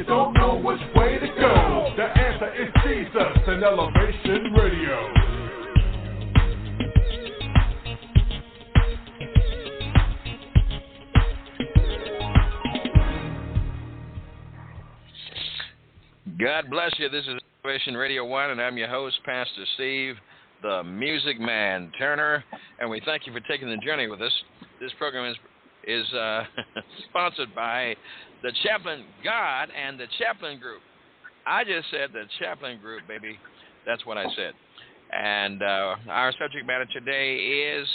you don't know which way to go, the answer is Jesus and Elevation Radio. God bless you. This is Elevation Radio 1, and I'm your host, Pastor Steve, the Music Man Turner, and we thank you for taking the journey with us. This program is sponsored by the Chaplain God and the Chaplain Group. I just said the Chaplain Group, baby. That's what I said. And our subject matter today is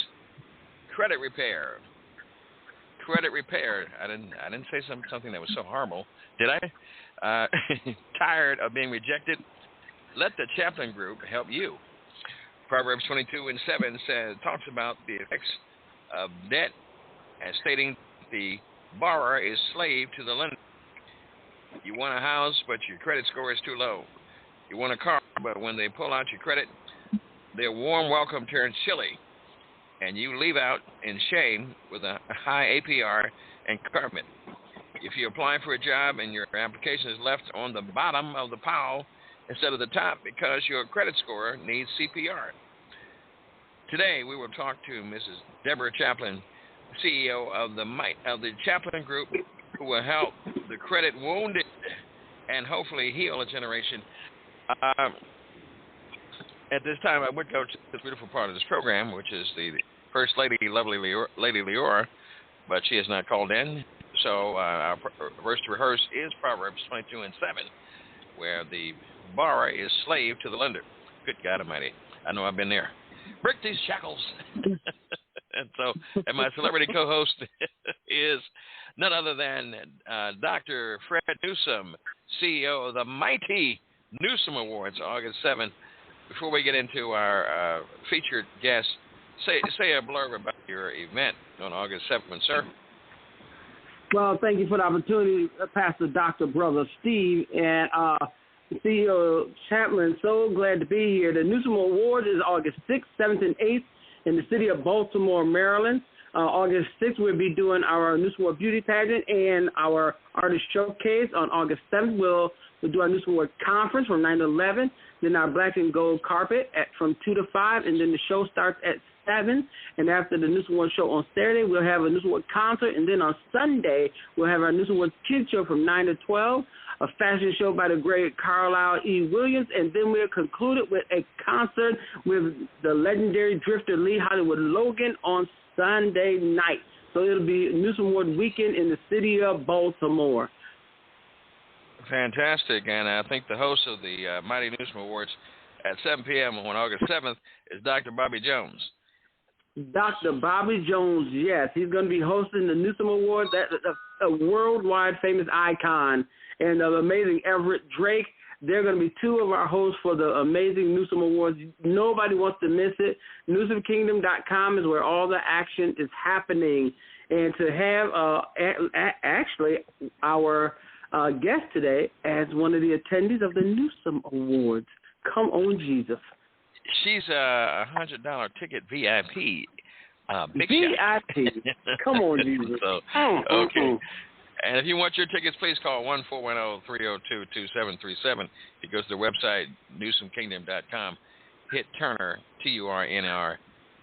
credit repair. Credit repair. I didn't say something that was so horrible, did I? Tired of being rejected? Let the Chaplain Group help you. Proverbs 22:7 talks about the effects of debt, and stating the borrower is slave to the lender. You want a house, but your credit score is too low. You want a car, but when they pull out your credit, their warm welcome turns chilly, and you leave out in shame with a high APR and car payment. If you apply for a job and your application is left on the bottom of the pile instead of the top because your credit score needs CPR. Today, we will talk to Mrs. Debra Chaplin, CEO of the Chaplain Group, who will help the credit wounded and hopefully heal a generation. At this time, I would go to the beautiful part of this program, which is the First Lady, lovely Lady Leora, but she has not called in. So our verse to rehearse is Proverbs 22:7, where the borrower is slave to the lender. Good God Almighty. I know I've been there. Break these shackles. And my celebrity co-host is none other than Dr. Fred Newsom, CEO of the mighty Newsom Awards, August 7th. Before we get into our featured guest, say a blurb about your event on August 7th, sir. Well, thank you for the opportunity, Pastor Dr. Brother Steve, and CEO Chaplain. So glad to be here. The Newsom Awards is August 6th, 7th, and 8th in the city of Baltimore, Maryland. August 6th, we'll be doing our Newsom Award Beauty Pageant and our Artist Showcase. On August 7th, we'll do our Newsom Award Conference from 9 to 11, then our Black and Gold Carpet from 2 to 5, and then the show starts at 7. And after the Newsom Award show on Saturday, we'll have a Newsom Award concert, and then on Sunday, we'll have our Newsom Award Kids Show from 9 to 12, a fashion show by the great Carlisle E. Williams, and then we'll conclude it with a concert with the legendary drifter Lee Hollywood Logan on Sunday night. So it'll be Newsom Award weekend in the city of Baltimore. Fantastic, and I think the host of the Mighty Newsom Awards at 7 p.m. on August 7th is Dr. Bobby Jones. Dr. Bobby Jones, yes. He's going to be hosting the Newsom Awards. That's a worldwide famous icon. And the amazing Everett Drake. They're going to be two of our hosts for the amazing Newsom Awards. Nobody wants to miss it. NewsomKingdom.com is where all the action is happening. And to have actually our guest today as one of the attendees of the Newsom Awards. Come on, Jesus. She's a $100 ticket VIP. Big VIP. Come on, Jesus. So, okay. And if you want your tickets, please call 1-410-302-2737. It goes to the website, NewsomKingdom.com. Hit Turner, T-U-R-N-E-R.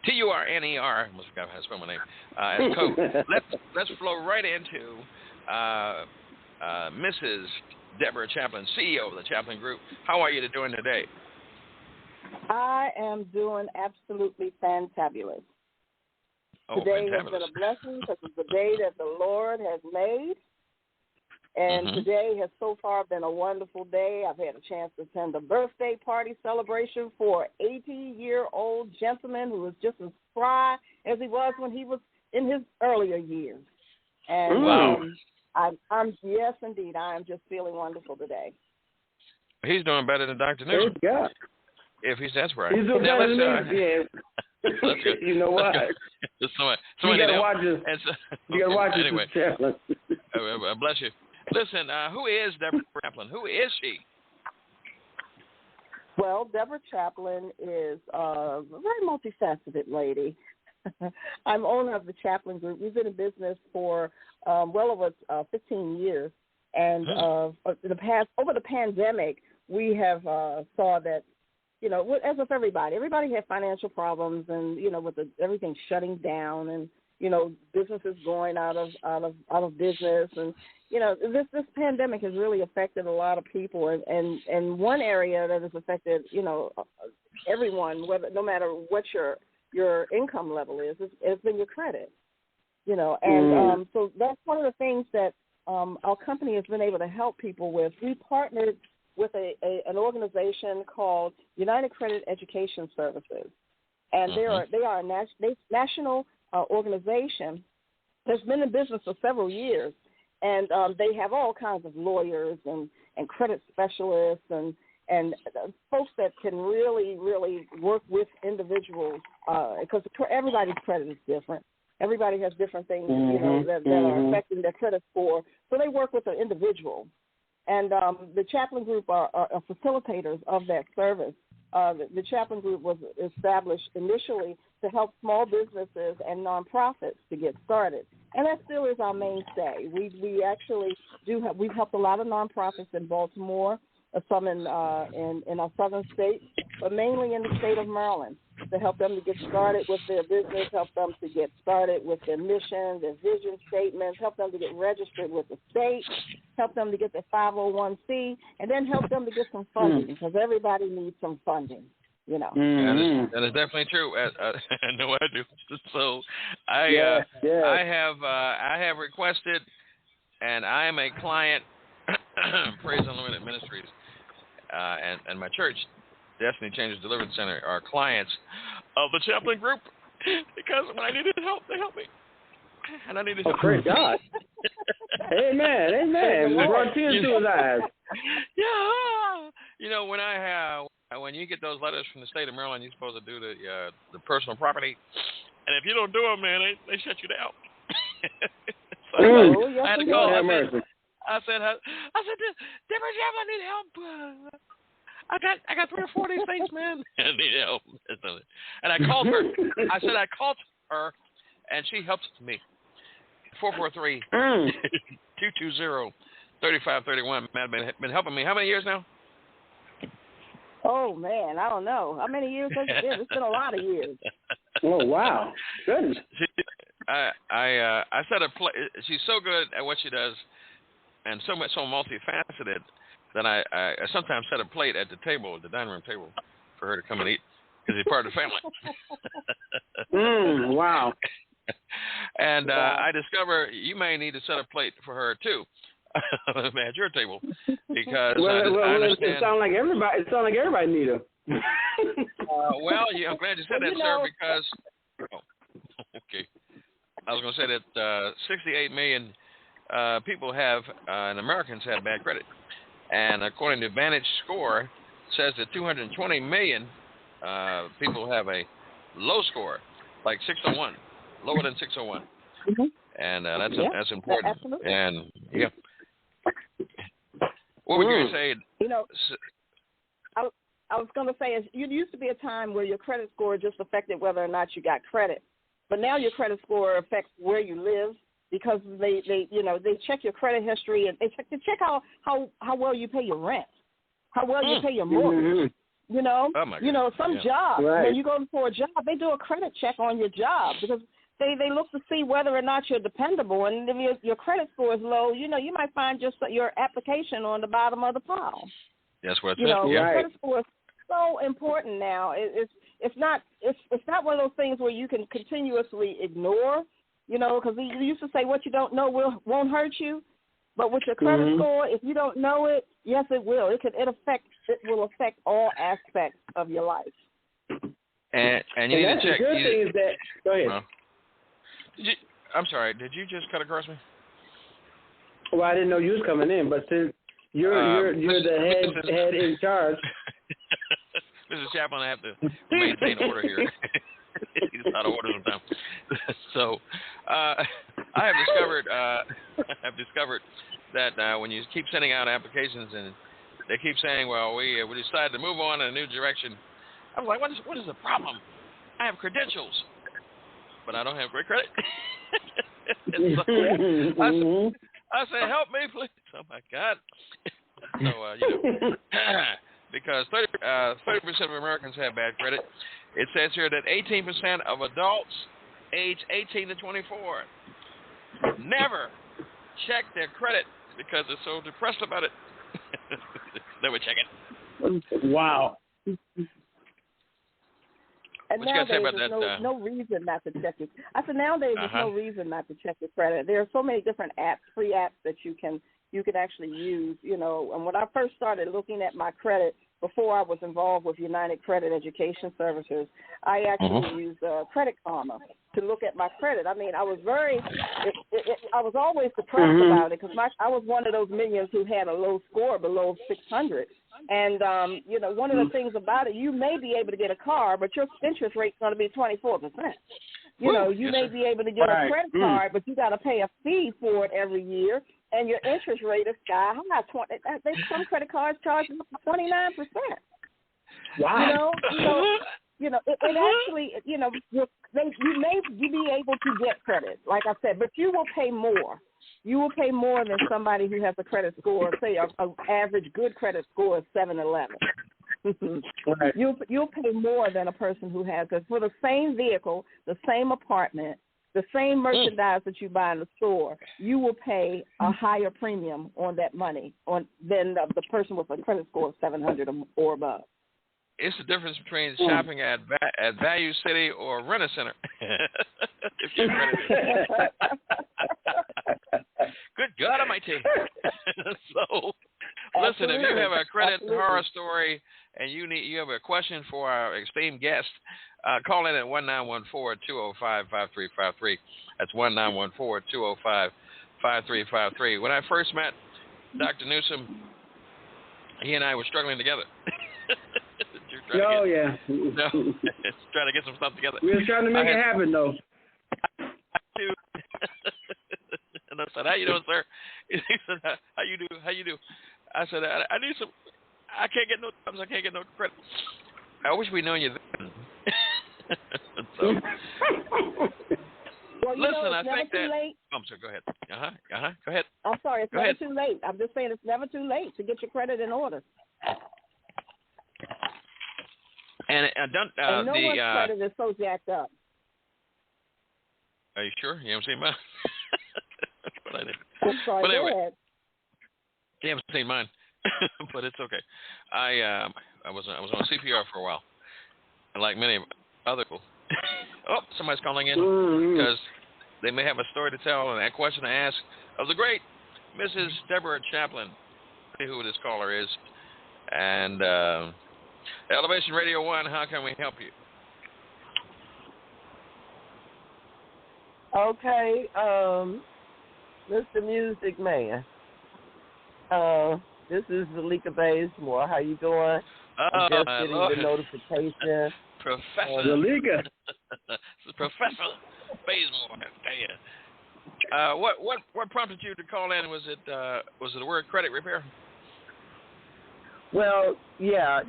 T-U-R-N-E-R. Almost forgot how to spell my name. As code. Let's flow right into Mrs. Debra Chaplin, CEO of the Chaplain Group. How are you doing today? I am doing absolutely fantabulous. Today has been a blessing because it's the day that the Lord has made. And today has so far been a wonderful day. I've had a chance to attend a birthday party celebration for an 80-year-old gentleman who was just as spry as he was when he was in his earlier years. And wow. I'm yes, indeed, I am just feeling wonderful today. He's doing better than Dr. Newsom. Yeah. If that's right. He's doing better than me. Let's go. You know what? Somebody you got to watch this. You got to watch anyway. this, Chaplain. Bless you. Listen, who is Debra Chaplin? Who is she? Well, Debra Chaplin is a very multifaceted lady. I'm owner of the Chaplain Group. We've been in business for well over 15 years. And over the pandemic, we have saw that, as with everybody had financial problems, and with everything shutting down, and businesses going out of business, and this pandemic has really affected a lot of people, and one area that has affected everyone, no matter what your income level is been your credit, and so that's one of the things that our company has been able to help people with. We partnered with an organization called United Credit Education Services, and they are a national organization that's been in business for several years, and they have all kinds of lawyers and credit specialists and folks that can really, really work with individuals, because everybody's credit is different. Everybody has different things, that are affecting their credit score. So they work with an individual. And the Chaplain Group are facilitators of that service. The Chaplain Group was established initially to help small businesses and nonprofits to get started. And that still is our mainstay. We actually we've helped a lot of nonprofits in Baltimore, some in our southern states, but mainly in the state of Maryland, to help them to get started with their business, help them to get started with their mission, their vision statements, help them to get registered with the state, help them to get their 501c, and then help them to get some funding, because everybody needs some funding, That is definitely true. I know I do. So I have requested, and I am a client, Praise Unlimited Ministries, and my church, Destiny Changers Deliverance Center, are clients of the Chaplain Group, because when I needed help, they helped me. And I needed help. Praise God. Amen. We brought tears to his eyes. Yeah. When you get those letters from the state of Maryland, you're supposed to do the personal property. And if you don't do them, man, they shut you down. So I had to call. I said, Debra Chaplin, I need help. I got 3 or 4 of these things, man. I need help. And I called her. I said I called her, and she helped me. 443-220-3531. Man, been helping me. How many years now? Oh, man, I don't know. How many years has it been? It's been a lot of years. Oh, wow. Goodness. I set a play. She's so good at what she does, and so multifaceted, that I sometimes set a plate at the dining room table, for her to come and eat, because she's part of the family. Wow. And I discover you may need to set a plate for her too, at your table, because I understand. It sounds like everybody need her. I'm glad you said that, sir, because okay, I was going to say that 68 million people have, and Americans have, bad credit. And according to Vantage Score, says that 220 million people have a low score, like 601, lower than 601. And that's important. Absolutely. And what were you going to say? I was going to say, it used to be a time where your credit score just affected whether or not you got credit, but now your credit score affects where you live, because they check your credit history, and they check how well you pay your rent, how well you pay your mortgage. Some jobs, when you go for a job, they do a credit check on your job, because they look to see whether or not you're dependable. And if your credit score is low, you might find your application on the bottom of the pile. That's what your credit score is so important now. It's not one of those things where you can continuously ignore. Because we used to say what you don't know won't hurt you, but with your credit score, if you don't know it, yes, it will. It will affect all aspects of your life. And you need to check. The good thing is that. Go ahead. I'm sorry. Did you just cut across me? Well, I didn't know you was coming in, but since you're the head in charge. Mrs. Chaplin, I have to maintain order here. He's out of order sometimes. So I have discovered that when you keep sending out applications and they keep saying, well, we decided to move on in a new direction, I was like, what is the problem? I have credentials, but I don't have great credit. So I said, help me, please. Oh, my God. So, because 30% of Americans have bad credit. It says here that 18% of adults age 18 to 24 never check their credit because they're so depressed about it. Never check it. Wow. And nowadays, there's no reason not to check it. I said nowadays there's no reason not to check your credit. There are so many different apps, free apps that you can actually use. You know, and when I first started looking at my credit before I was involved with United Credit Education Services, I actually used Credit Karma to look at my credit. I mean, I was I was always depressed about it because I was one of those millions who had a low score below 600. And, one of the things about it, you may be able to get a car, but your interest rate's going to be 24%. You may be able to get a credit card, but you got to pay a fee for it every year, and your interest rate is sky high. Some credit cards charge up to 29%. Wow. It actually, you may be able to get credit, like I said, but you will pay more. You will pay more than somebody who has a credit score, say, an average good credit score of 711. Right. You'll pay more than a person who has it. For the same vehicle, the same apartment, the same merchandise that you buy in the store, you will pay a higher premium on that money than the person with a credit score of 700 or above. It's the difference between shopping at Value City or Rent-A-Center. If you're accredited. Good God Almighty. So, listen, if you have a credit horror story and you have a question for our esteemed guest, call in at 1914-205-5353. That's 1914-205-5353. When I first met Dr. Newsom, he and I were struggling together. Trying to get some stuff together. We were trying to make it happen, though. And I said, "How you doing, sir?" He said, "How you do? How you do?" I said, "I need some. I can't get no jobs. I can't get no credit. I wish we known you then." So, listen, I think that. I'm sorry. Go ahead. Go ahead. I'm sorry. It's never too late. I'm just saying it's never too late to get your credit in order. And no one's credit is so jacked up. Are you sure? You haven't seen mine? I'm sorry, but anyway, go ahead. You haven't seen mine, but it's okay. I was on CPR for a while, and like many other people. Oh, somebody's calling in because they may have a story to tell and a question to ask of the great Mrs. Debra Chaplin. See who this caller is, and Elevation Radio 1. How can we help you? Okay, Mr. Music Man. This is Zalika Bazemore. How you doing? I'm just getting the notification. Professor Zalika. Professor Bazemore. What prompted you to call in? Was it the word credit repair? Well, yeah,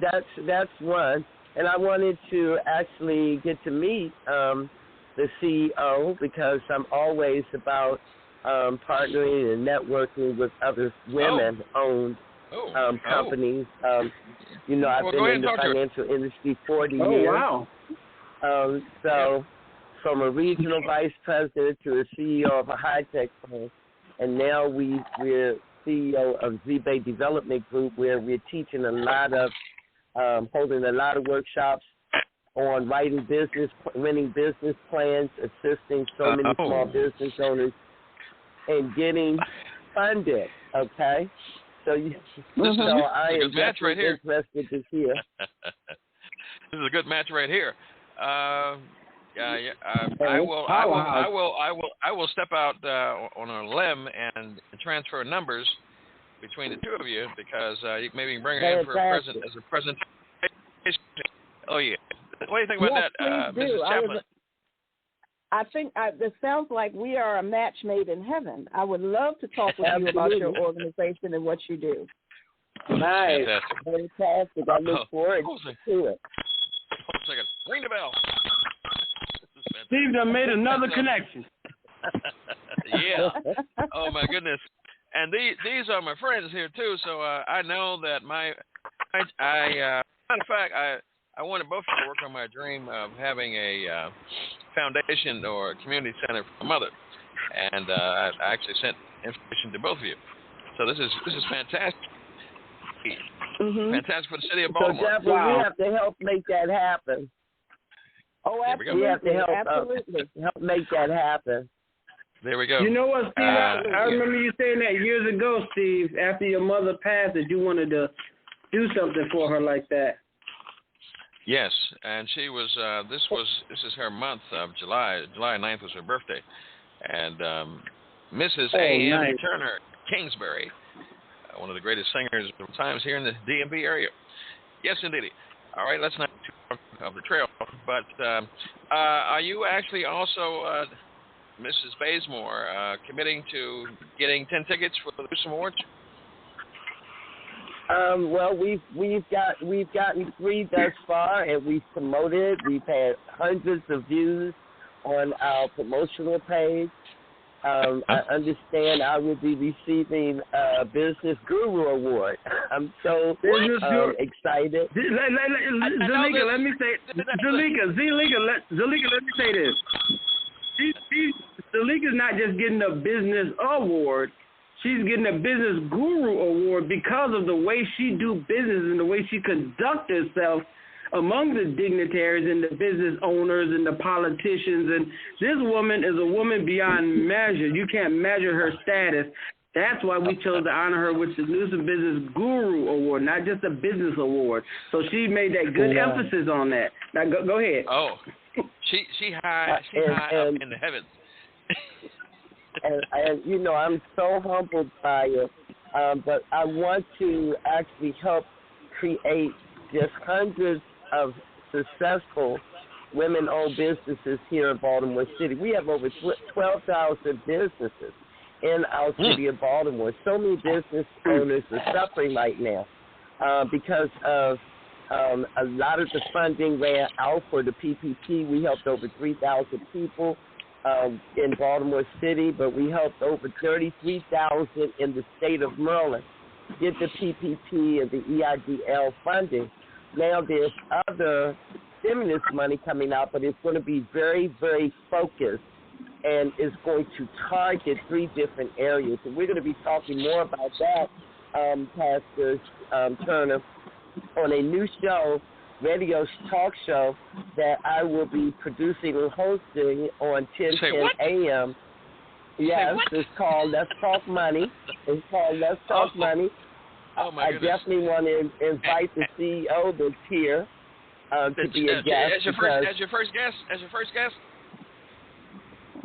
that's one. And I wanted to actually get to meet the CEO because I'm always about partnering and networking with other women-owned companies. I've been in the financial industry 40 years. Oh, wow. So from a regional vice president to a CEO of a high-tech firm, and now we're CEO of Z-Bay Development Group, where we're teaching holding a lot of workshops on writing business plans, assisting so many small business owners, and getting funded. Okay, so I am definitely interested to hear. This is a good match right here. I will step out on a limb and transfer numbers between the two of you because maybe you can bring her in for a presentation. Oh yeah. What do you think about that, Mrs. Chaplin? I think it sounds like we are a match made in heaven. I would love to talk with you about your organization and what you do. Nice. Fantastic. I look forward to it. Hold a second. Ring the bell. Steve done made another connection. Yeah. Oh, my goodness. And these are my friends here too. So I know that matter of fact, I wanted both of you to work on my dream of having a foundation or a community center for my mother, and I actually sent information to both of you. So this is fantastic. Mm-hmm. Fantastic for the city of Baltimore. So Deborah, we have to help make that happen. Oh, absolutely. We have to help help make that happen. There we go. You know what, Steve? I remember you saying that years ago, Steve, after your mother passed, that you wanted to do something for her like that. Yes, and she was. This is her month of July. July 9th was her birthday, and Mrs. A.M. Nice. Turner Kingsbury, one of the greatest singers of times here in the DMV area. Yes, indeed. All right, let's not too far of the trail. But are you actually also, Mrs. Bazemore, committing to getting 10 tickets for the Newsom Awards? Well, we've gotten 3 thus far, and we've promoted. We've had hundreds of views on our promotional page. I understand I will be receiving a Business Guru Award. I'm so excited. Zalika, let me say, Zalika, let me say this. Zalika's not just getting a business award. She's getting a Business Guru Award because of the way she do business and the way she conduct herself among the dignitaries and the business owners and the politicians. And this woman is a woman beyond measure. You can't measure her status. That's why we chose to honor her with the Newsom Business Guru Award, not just a business award. So she made that good emphasis on that. Now go ahead. Oh, she high up in the heavens. and you know, I'm so humbled by it. But I want to actually help create just hundreds of successful women-owned businesses here in Baltimore City. We have over 12,000 businesses in our city of Baltimore. So many business owners are suffering right now because of a lot of the funding ran out for the PPP. We helped over 3,000 people in Baltimore City, but we helped over 33,000 in the state of Maryland get the PPP and the EIDL funding. Now there's other stimulus money coming out, but it's going to be very, very focused, and it's going to target 3 different areas. And we're going to be talking more about that, Pastor Turner, on a new show, radio talk show, that I will be producing and hosting on 10:10 a.m. Yes, it's called Let's Talk Money. It's called Let's Talk Money. I definitely want to invite the CEO that's here to be a guest. As your first guest?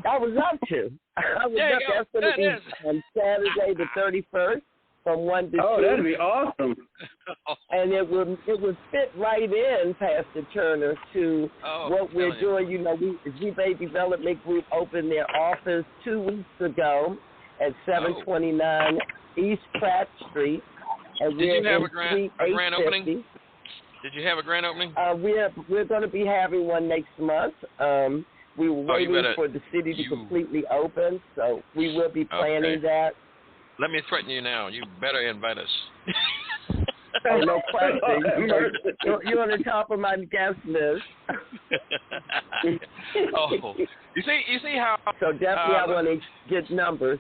I was up to. That's going to be on Saturday the 31st from 1 to 2. Oh, that'd be awesome. And it would fit right in, Pastor Turner, to what we're doing. You know, Z-Bay Development Group opened their office 2 weeks ago at 729 East Pratt Street. And Did you have a grand opening? Did you have a grand opening? We're going to be having one next month. We were waiting for the city to completely open, so we will be planning that. Let me threaten you now. You better invite us. Oh, no question. You're on the top of my guest list. You see how? So definitely, I want to get numbers.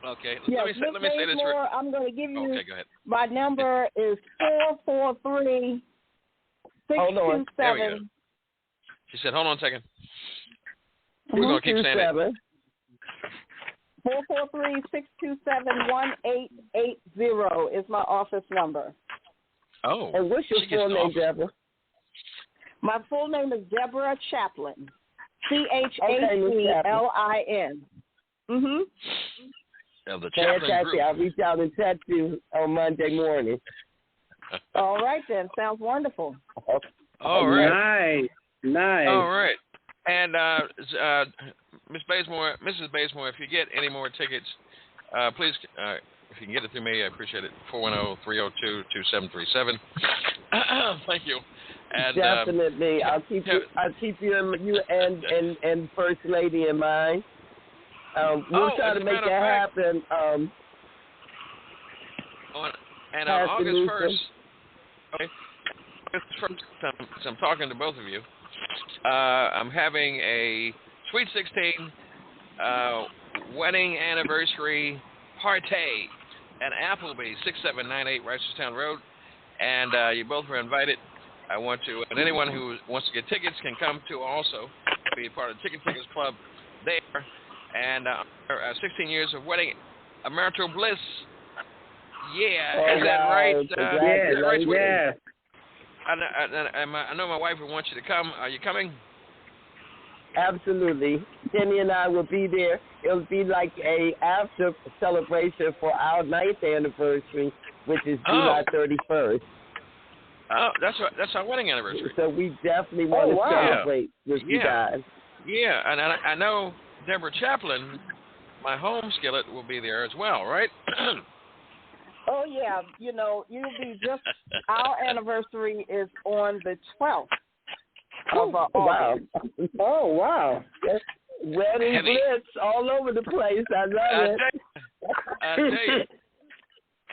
Okay. Yes, let me say this. I'm going to give you. Okay, go ahead. My number is 443-627. Hold on. There we go. She said, "Hold on a second." We're going to keep saying it. 443-627-1880 is my office number. Oh. And what's your full name, Deborah? My full name is Debra Chaplin. CHAPLIN. Mm-hmm. The Chaplain Group. I'll reach out and touch you on Monday morning. All right, then. Sounds wonderful. All right. Nice. All right. And Mrs. Bazemore, if you get any more tickets, please, if you can get it through me, I appreciate it. 410-302-2737. Thank you. And, definitely, I'll keep you and First Lady in mind. We'll try to make that happen on August 1st, okay, so I'm talking to both of you. I'm having a Sweet 16 wedding anniversary party at Applebee's, 6798 Reisterstown Road, and you both are invited. I want to, and anyone who wants to get tickets can come to also be a part of the Tickets Club there. And 16 years of wedding, marital bliss. Yeah, is that right? Yeah. I know my wife would want you to come. Are you coming? Absolutely. Kenny and I will be there. It'll be like a after celebration for our 9th anniversary, which is July 31st. Oh, that's our wedding anniversary. So we definitely want to celebrate with you guys. Yeah, and I know Debra Chaplin, my home skillet, will be there as well, right? Oh, yeah. You know, you'll be just, our anniversary is on the 12th of August. Oh, wow. Wedding blitz all over the place. I love it. I tell you.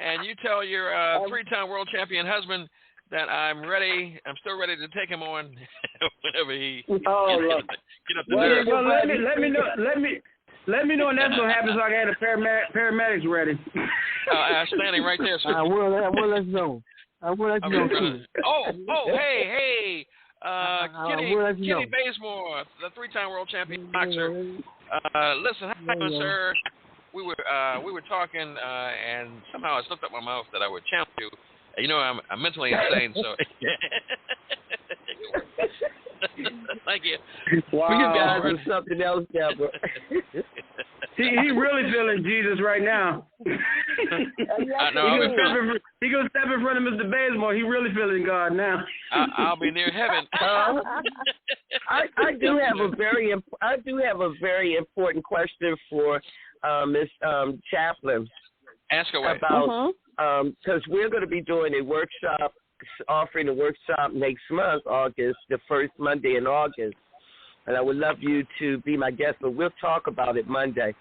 And you tell your 3-time world champion husband that I'm ready. I'm still ready to take him on whenever he get up the nerve. Well, let me know. Let me know when that's gonna happen so I can have the paramedics ready. Standing right there. I will let you know. Too. Hey. Kenny Bazemore, the 3-time world champion boxer. Listen, how about, sir? We were talking, and somehow it slipped up my mouth that I would challenge you. You know, I'm mentally insane, so. Thank you. Wow. You guys are something else, Deborah. He really feeling Jesus right now. I know. He gonna step in front of Mr. Bazemore. He really feeling God now. I'll be near heaven. I do have a very important question for Miss Chaplin. Ask away. About because we're going to be doing a workshop, offering a workshop next month, August, the first Monday in August. And I would love you to be my guest, but we'll talk about it Monday.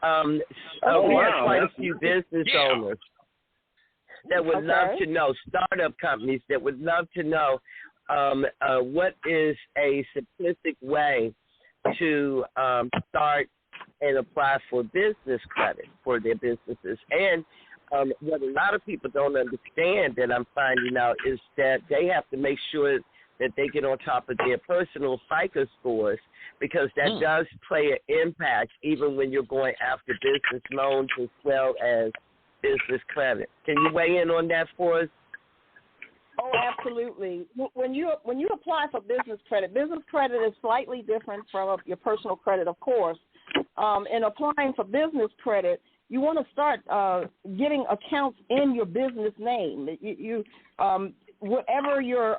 We have quite a few business owners that would love to know, startup companies that would love to know what is a simplistic way to start and apply for business credit for their businesses. And what a lot of people don't understand that I'm finding out is that they have to make sure that they get on top of their personal FICO scores, because that does play an impact even when you're going after business loans as well as business credit. Can you weigh in on that for us? Oh, absolutely. When you apply for business credit is slightly different from your personal credit, of course. In applying for business credit, you want to start getting accounts in your business name. Whatever your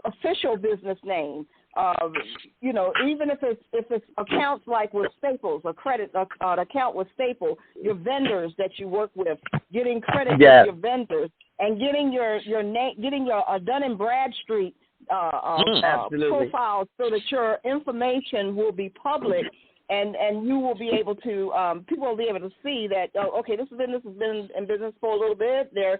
official business name, even if it's accounts like with Staples, an account with Staples, your vendors that you work with, getting credit with your vendors, and getting your name, getting your Dun & Bradstreet profile so that your information will be public. And you will be able to people will be able to see that this business has been in business for a little bit. They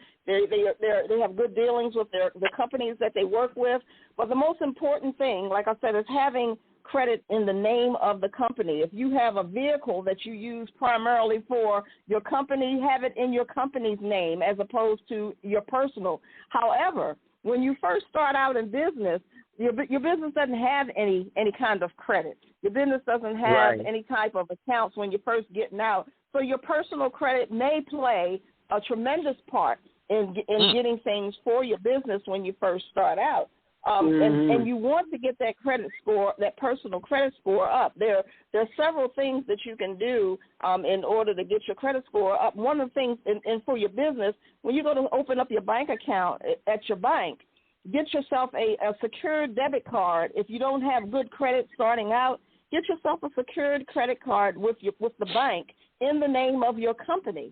have good dealings with the companies that they work with. But the most important thing, like I said, is having credit in the name of the company. If you have a vehicle that you use primarily for your company, have it in your company's name as opposed to your personal. However, when you first start out in business, your business doesn't have any kind of credit. Your business doesn't have any type of accounts when you're first getting out. So your personal credit may play a tremendous part in getting things for your business when you first start out. And you want to get that credit score, that personal credit score up. There are several things that you can do in order to get your credit score up. One of the things, and for your business, when you go to open up your bank account at your bank, get yourself a secured debit card. If you don't have good credit starting out, get yourself a secured credit card with the bank in the name of your company.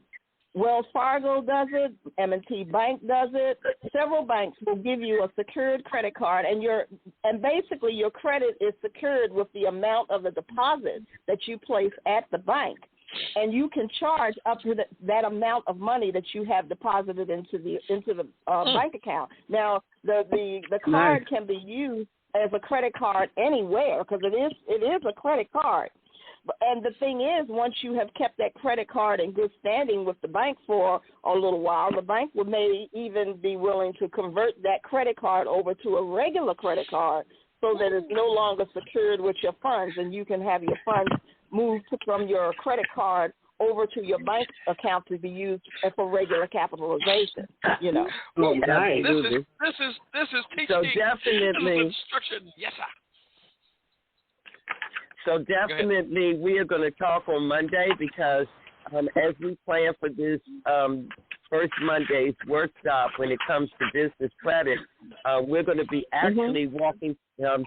Wells Fargo does it. M&T Bank does it. Several banks will give you a secured credit card, and basically your credit is secured with the amount of the deposit that you place at the bank. and you can charge up to that amount of money that you have deposited into the bank account. Now, the card can be used as a credit card anywhere because it is a credit card. And the thing is, once you have kept that credit card in good standing with the bank for a little while, the bank may even be willing to convert that credit card over to a regular credit card so that it's no longer secured with your funds, and you can have your funds moved from your credit card over to your bank account to be used for regular capitalization. You know. This is teaching. So definitely. This is instruction. Yes, sir. So definitely we are going to talk on Monday because as we plan for this first Monday's workshop when it comes to business credit, we're going to be actually walking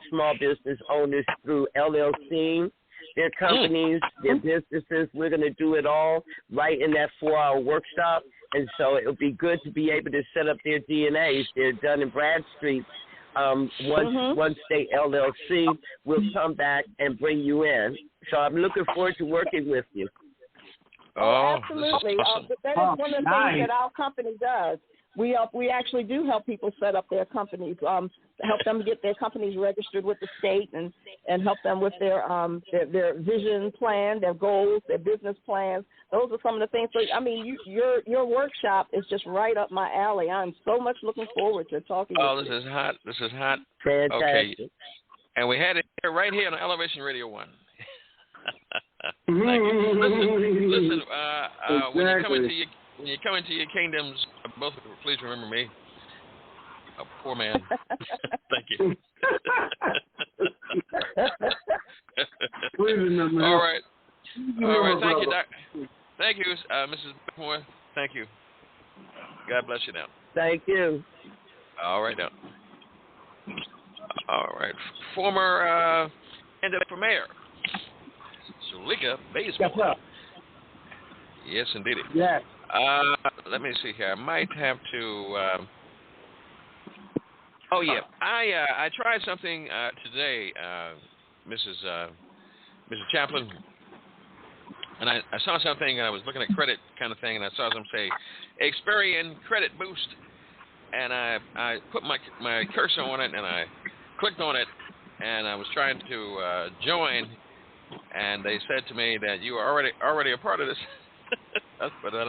small business owners through LLC, their companies, their businesses. We're going to do it all right in that 4-hour workshop. And so it would be good to be able to set up their DNAs. They're done in Bradstreet. One state LLC will come back and bring you in. So I'm looking forward to working with you. Oh, absolutely. Awesome. That is one of the things that our company does. We actually do help people set up their companies, help them get their companies registered with the state, and help them with their vision plan, their goals, their business plans. Those are some of the things. So I mean, your workshop is just right up my alley. I'm so much looking forward to talking. Oh, this is hot. This is hot. Fantastic. Okay, and we had it right here on Elevation Radio 1. Thank you. Listen. Exactly. When you come into your kingdoms, both of you, please remember me. A poor man. Thank you. Please remember. All right. All right. Thank you, Doc. Thank you, Mrs. Moore. Thank you. God bless you now. Thank you. All right now. All right. Former candidate for mayor, Zulika Baseball. Yes, indeed. Yes. Let me see here. I might have to. I tried something today, Mrs. Chaplin, and I saw something, and I was looking at credit kind of thing, and I saw them say Experian Credit Boost, and I put my cursor on it, and I clicked on it, and I was trying to join, and they said to me that you are already a part of this. But I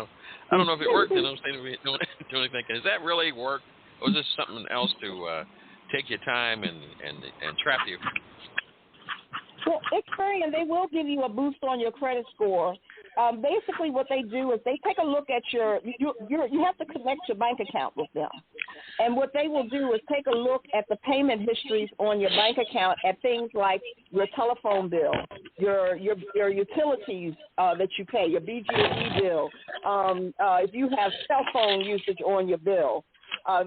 don't know if it worked. They don't seem to be doing anything. Does that really work, or is this something else to take your time and trap you? Well, Experian, they will give you a boost on your credit score. Basically, what they do is they take a look at you have to connect your bank account with them. And what they will do is take a look at the payment histories on your bank account at things like your telephone bill, your utilities that you pay, your BG&E bill, if you have cell phone usage on your bill,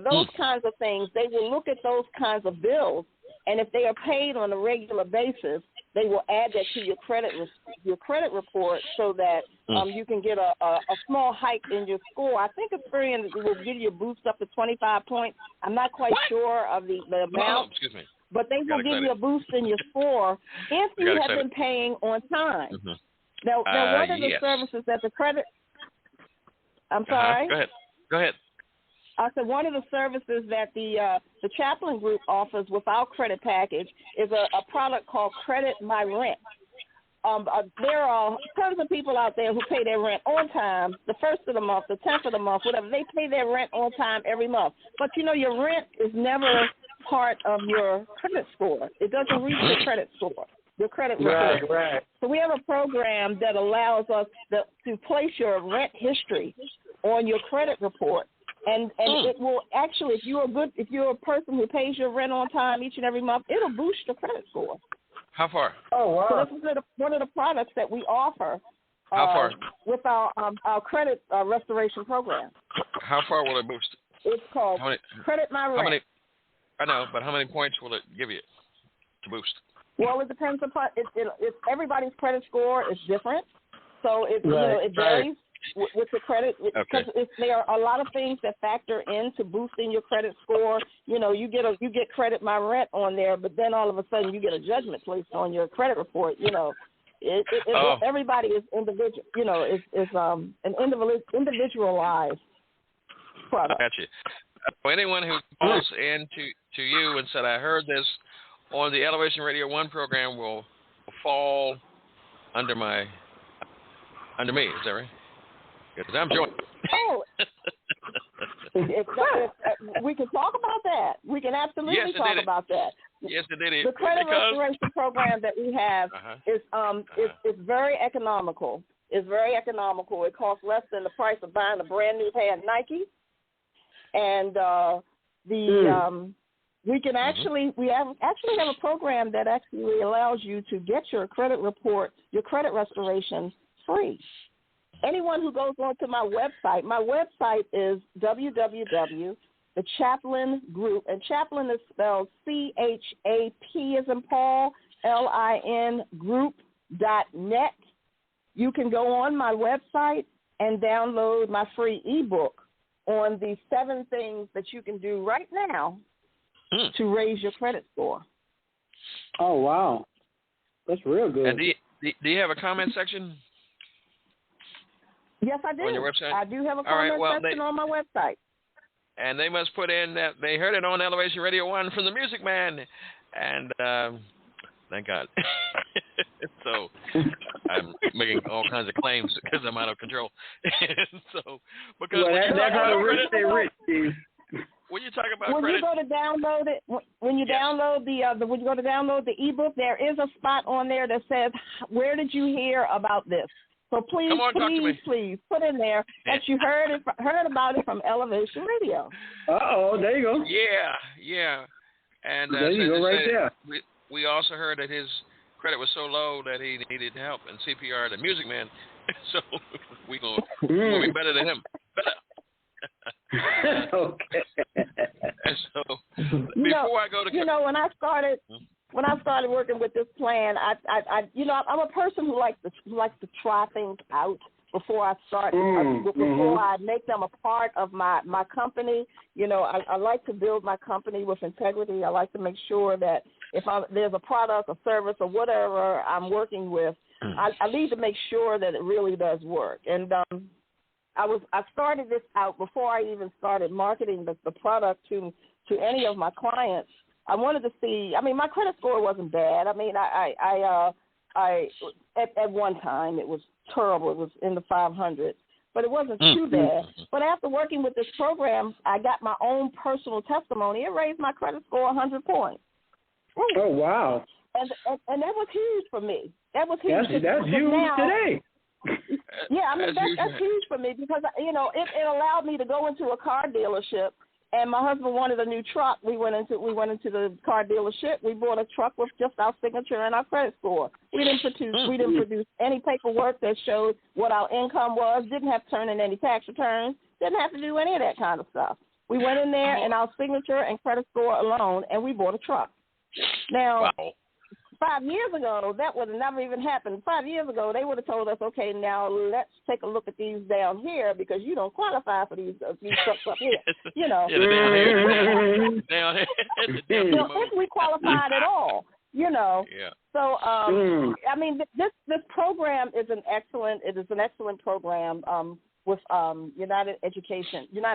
those kinds of things. They will look at those kinds of bills, and if they are paid on a regular basis, they will add that to your credit report so that you can get a small hike in your score. I think Experian will give you a boost up to 25 points. I'm not quite sure of the amount. Excuse me. But they will give you a boost in your score if you have been paying on time. Now, one of the services that the credit – I'm sorry? Go ahead. I said one of the services that the Chaplain Group offers with our credit package is a product called Credit My Rent. There are tons of people out there who pay their rent on time, the 1st of the month, the 10th of the month, whatever. They pay their rent on time every month. But, your rent is never part of your credit score. It doesn't reach your credit score, your credit report. Right. So we have a program that allows us to place your rent history on your credit report. And it will actually, if you're a person who pays your rent on time each and every month, it'll boost your credit score. How far? Oh, wow. So this is one of the products that we offer. How far? With our credit restoration program. How far will it boost? It's called Credit My Rent. I know, but how many points will it give you to boost? Well, it depends upon everybody's credit score is different, so it varies. With the credit, because there are a lot of things that factor into boosting your credit score. You get Credit My Rent on there, but then all of a sudden you get a judgment placed on your credit report. Everybody is individual. You know, it's an individualized product. I got you. Anyone who calls in to you and said, I heard this on the Elevation Radio 1 program will fall under me. Is that right? Because I'm joining. Oh, we can talk about that. We can absolutely talk about that. Yes, it did. The credit restoration program that we have is very economical. It's very economical. It costs less than the price of buying a brand new pair of Nike. And we can actually have a program that actually allows you to get your credit report, your credit restoration free. Anyone who goes onto my website is the Chaplain Group, and Chaplain is spelled CHAP as in Paul, LIN group.net. You can go on my website and download my free ebook on the 7 things that you can do right now to raise your credit score. Oh, wow. That's real good. And do you have a comment section? Yes, I do. On your website? I do have a comment section on my website. And they must put in that they heard it on Elevation Radio 1 from the Music Man. And thank God. So I'm making all kinds of claims because I'm out of control. So because that's how the rich stay rich, Steve. When you talk about when credit, you go to download it, when you download when you go to download the ebook, there is a spot on there that says, "Where did you hear about this?" So please put in there that you heard about it from Elevation Radio. There you go. Yeah. And there you go, right there. We also heard that his credit was so low that he needed help in CPR, the Music Man. So we're going to be better than him. Okay. And so before I go to when I started working with this plan, I'm a person who likes to try things out before I start, before I make them a part of my company. You know, I like to build my company with integrity. I like to make sure that if there's a product, a service, or whatever I'm working with, I need to make sure that it really does work. And I started this out before I even started marketing the product to any of my clients. I wanted to see. I mean, my credit score wasn't bad. I mean, I at one time it was terrible. It was in the 500s, but it wasn't too bad. But after working with this program, I got my own personal testimony. It raised my credit score 100 points. Oh, wow. And that was huge for me. That was huge. That's huge today. Yeah, I mean, that's huge for me because, you know, it allowed me to go into a car dealership, and my husband wanted a new truck. We went into the car dealership. We bought a truck with just our signature and our credit score. We didn't produce any paperwork that showed what our income was, didn't have to turn in any tax returns, didn't have to do any of that kind of stuff. We went in there and our signature and credit score alone, and we bought a truck. Now, 5 years ago, that would have never even happened. 5 years ago, they would have told us, okay, now let's take a look at these down here because you don't qualify for these trucks up here. You know, down here. If we qualified at all, you know. Yeah. So, I mean, this program is an excellent program with United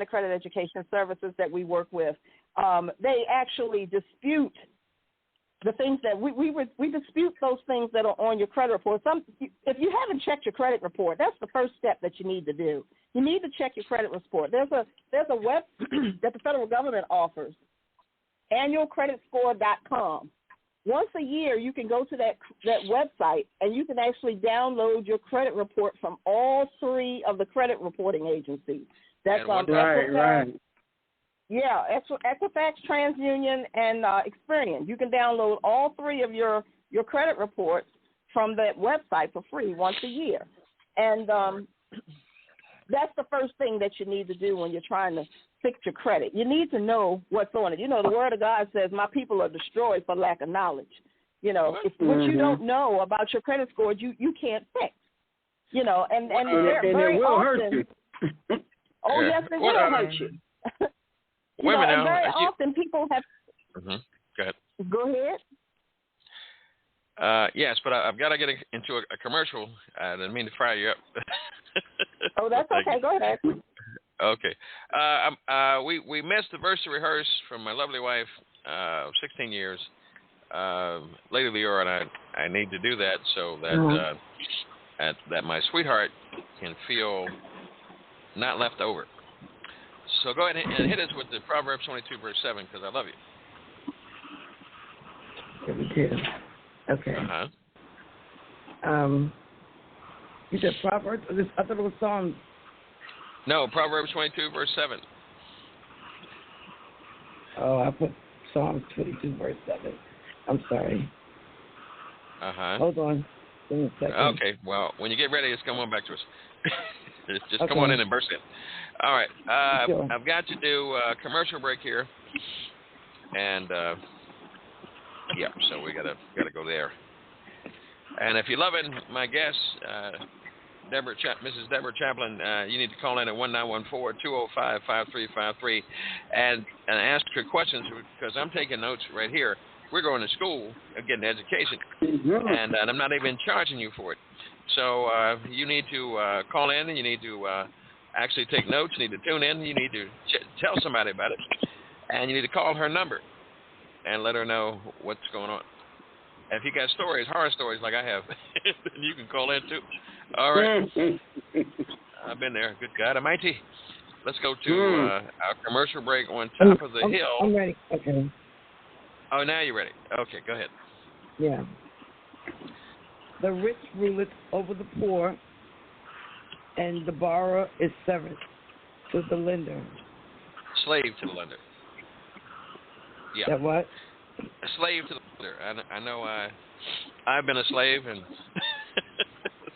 Credit Education Services that we work with. They actually dispute the things that we dispute those things that are on your credit report. If you haven't checked your credit report, that's the first step that you need to do. You need to check your credit report. There's a web that the federal government offers, annualcreditscore.com. Once a year, you can go to that website and you can actually download your credit report from all 3 of the credit reporting agencies. That's right. Yeah, Equifax, TransUnion, and Experian. You can download all 3 of your credit reports from that website for free once a year. And that's the first thing that you need to do when you're trying to fix your credit. You need to know what's on it. You know, the Word of God says, my people are destroyed for lack of knowledge. You know, if what you don't know about your credit score, you can't fix. You know, and very it will often, hurt you. Oh, yes, it will hurt you. Very often people have. Go ahead. Go ahead. Yes, but I've got to get into a commercial. I didn't mean to fire you up. Oh, that's okay. Go ahead. Okay. We missed the verse to rehearse from my lovely wife, 16 years. Lady Leora and I need to do that so that that my sweetheart can feel not left over. So go ahead and hit us with the Proverbs 22, verse 7, because I love you. Me too. Okay. You said Proverbs? I thought it was Psalms. No, Proverbs 22, verse 7. Oh, I put Psalms 22, verse 7. I'm sorry. Hold on. Give me a second. Okay. Well, when you get ready, just come on back to us. Just okay. come on in and burst in. All right. Sure. I've got to do a commercial break here, and yeah, so we gotta go there. And if you're loving my guest, Mrs. Debra Chaplin, you need to call in at 1914-205-5353 and ask her questions, because I'm taking notes right here. We're going to school, getting education, and I'm not even charging you for it. So you need to call in, and you need to actually take notes. You need to tune in. You need to tell somebody about it, and you need to call her number and let her know what's going on. If you got stories, horror stories like I have, then you can call in too. All right. I've been there. Good God Almighty. Let's go to our commercial break on top of the hill. I'm ready. Okay. Oh, now you're ready. Okay, go ahead. Yeah. The rich ruleth over the poor, and the borrower is servant to the lender. Slave to the lender. Yeah. That what? A slave to the lender. I know I've been a slave, and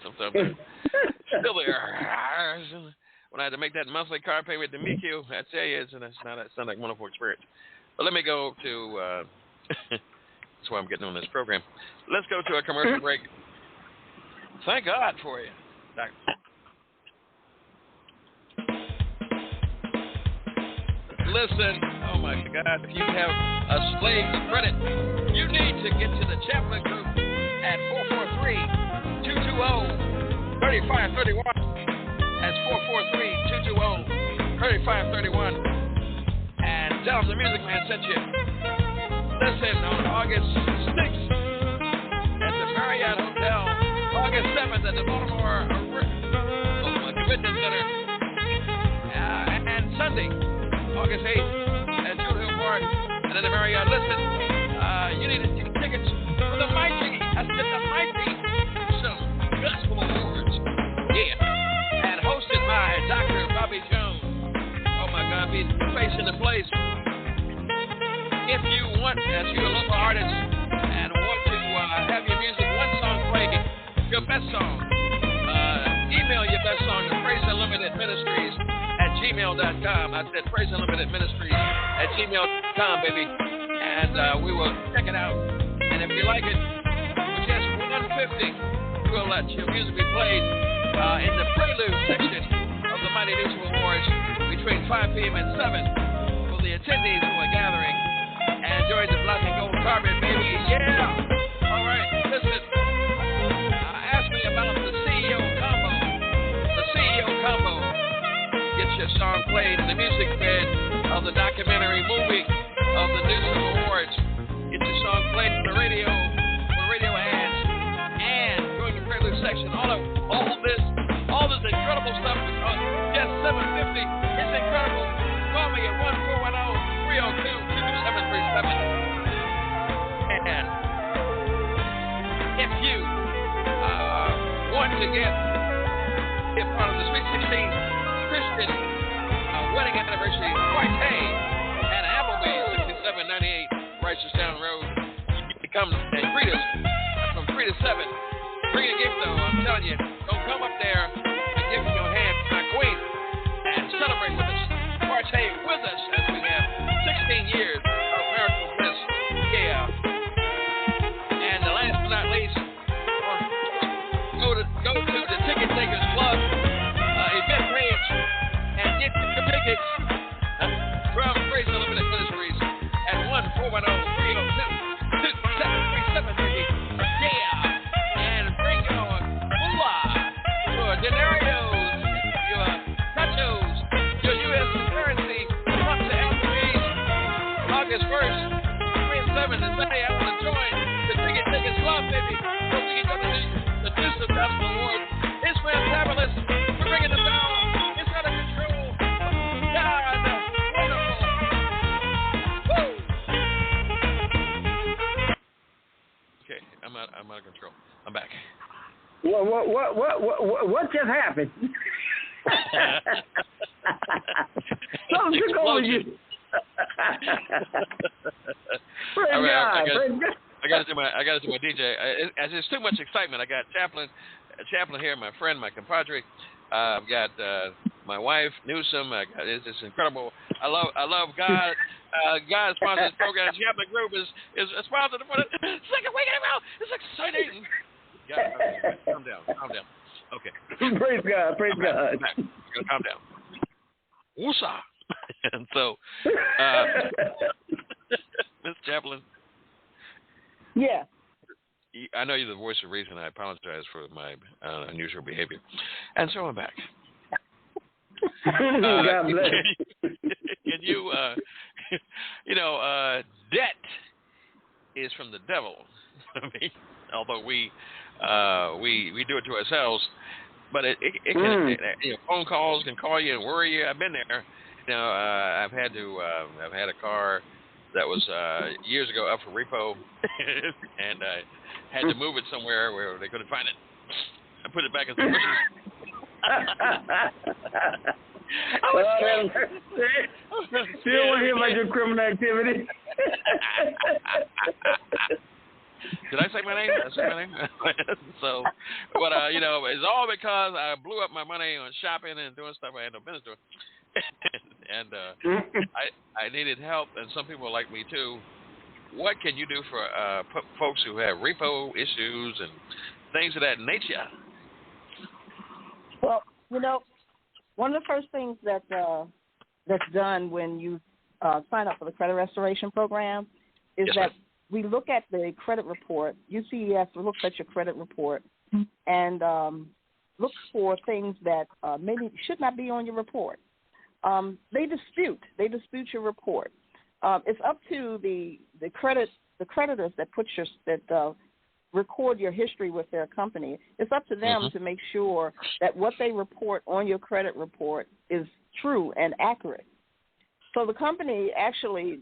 sometimes I'm still there. When I had to make that monthly car payment to Miku, I tell you, it's not like a wonderful experience. But let me go to, that's why I'm getting on this program. Let's go to a commercial break. Thank God for you, Doctor. Listen, oh my God, if you have a slave credit, you need to get to the Chaplain Group at 443-220-3531. That's 443-220-3531. And tell them the Music Man sent you. Listen, on August 6th at the Marriott Hotel, August 7th at the Baltimore Convention Center, and Sunday, August 8th at Jewel Hill Park, and then the Marriott. Listen, you need to get tickets for the mighty, some gospel awards. Yeah. And hosted by Dr. Bobby Jones. Oh my God, he's facing the place. If you want, as you're a local artist and want to have your music, one song played, your best song, email your best song to PraiseUnlimitedMinistries@gmail.com. I said PraiseUnlimitedMinistries@gmail.com, baby. And we will check it out. And if you like it, for just $150, we'll let your music be played in the prelude section of the Mighty Musical Awards between 5 p.m. and 7 for the attendees who are gathering and enjoy the black and gold carpet, baby. Yeah! All right, listen. Ask me about the CEO combo. The CEO combo. Get your song played in the music bed of the documentary movie of the Newsom Awards. Get your song played on the radio, on radio ads, and during the prelude section. All this incredible stuff is on just $750. It's incredible. Call me at 1-410-302-2737. And if you want to be a part of the Sweet 16 Christian wedding anniversary party at Applebee's, 6798 Ricerstown Road, you can come and greet us from 3 to 7. Bring a gift, though. I'm telling you, don't come up there and give your hand to my queen and celebrate with us. Partay with us as we have 16 years of marital bliss. Yeah. And the last but not least, go to the Ticket Takers Club event page and get your tickets from Praise Unlimited Ministries at 1-410-302-2737, baby. Yeah. August 1st, 3 and 7 to say I want to join the Ticket Club, baby. So we can go to the Newsom Gospel Awards. It's fantabulous. We're bringing it down. It's out of control. God, wonderful. Woo! Okay, I'm out of control. I'm back. What just happened? Something took over you. Praise God. I got to do my DJ. As there's too much excitement, I got Chaplain here, my friend, my compadre. I've got my wife, Newsom. It's just incredible. I love God. God sponsors this program. Chaplain Group is sponsored for the second week in a row. It's exciting. God, calm down. Okay. Praise God. I'm gonna calm down. Woosah. And so, Ms. Chaplin. Yeah. I know you're the voice of reason. I apologize for my unusual behavior. And so I'm back. God bless. Can you, debt is from the devil. I mean, although we do it to ourselves, but it can, phone calls can call you and worry you. I've been there. I've had a car that was years ago up for repo, and I had to move it somewhere where they couldn't find it. I put it back in the bushes. Still want to hear about your criminal activity. Did I say my name? So, but it's all because I blew up my money on shopping and doing stuff I had no business doing. And I needed help, and some people like me too. What can you do for folks who have repo issues and things of that nature? Well, one of the first things that's done when you sign up for the credit restoration program is that we look at the credit report. UCES looks at your credit report and looks for things that maybe should not be on your report. They dispute your report. It's up to the creditors that record your history with their company. It's up to them to make sure that what they report on your credit report is true and accurate. So the company actually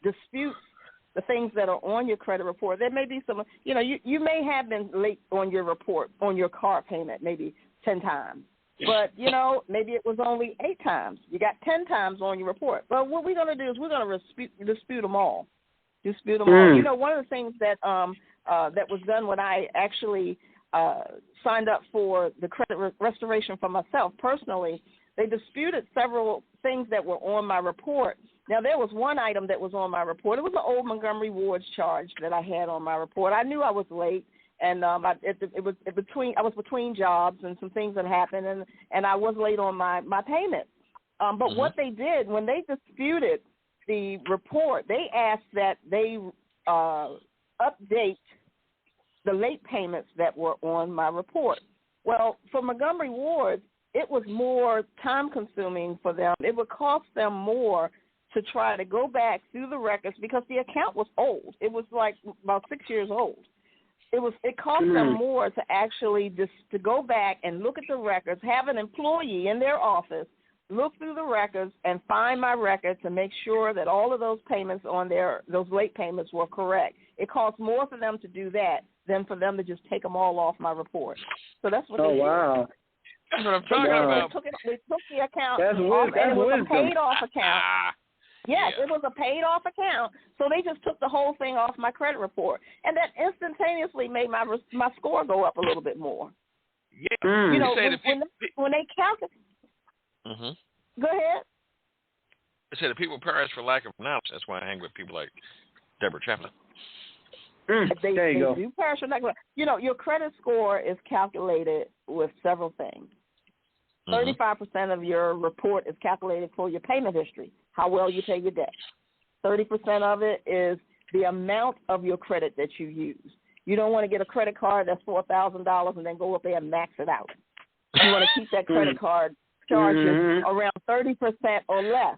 disputes the things that are on your credit report. There may be some, you may have been late on your report, on your car payment, maybe 10 times. But, maybe it was only 8 times. You got 10 times on your report. But what we're going to do is we're going to dispute them all. All. One of the things that that was done when I actually signed up for the credit restoration for myself personally, they disputed several things that were on my report. Now, there was one item that was on my report. It was an old Montgomery Ward's charge that I had on my report. I knew I was late, and I was between jobs and some things that happened, and I was late on my payment. But what they did, when they disputed the report, they asked that they update the late payments that were on my report. Well, for Montgomery Ward, it was more time-consuming for them. It would cost them more to try to go back through the records because the account was old. It was like about 6 years old. It cost them more to actually to go back and look at the records, have an employee in their office look through the records and find my record to make sure that all of those payments on those late payments were correct. It costs more for them to do that than for them to just take them all off my report. So that's what they did. Oh, wow. That's what I'm talking about. They took the account off, and it was a paid-off account. Yes, it was a paid-off account, so they just took the whole thing off my credit report, and that instantaneously made my score go up a little bit more. Yeah, when they calculate. Go ahead. I said that people perish for lack of knowledge. That's why I hang with people like Debra Chaplin. They go. do perish for lack of knowledge. Your credit score is calculated with several things. 35% of your report is calculated for your payment history, how well you pay your debt. 30% of it is the amount of your credit that you use. You don't want to get a credit card that's $4,000 and then go up there and max it out. You want to keep that credit card charges around 30% or less.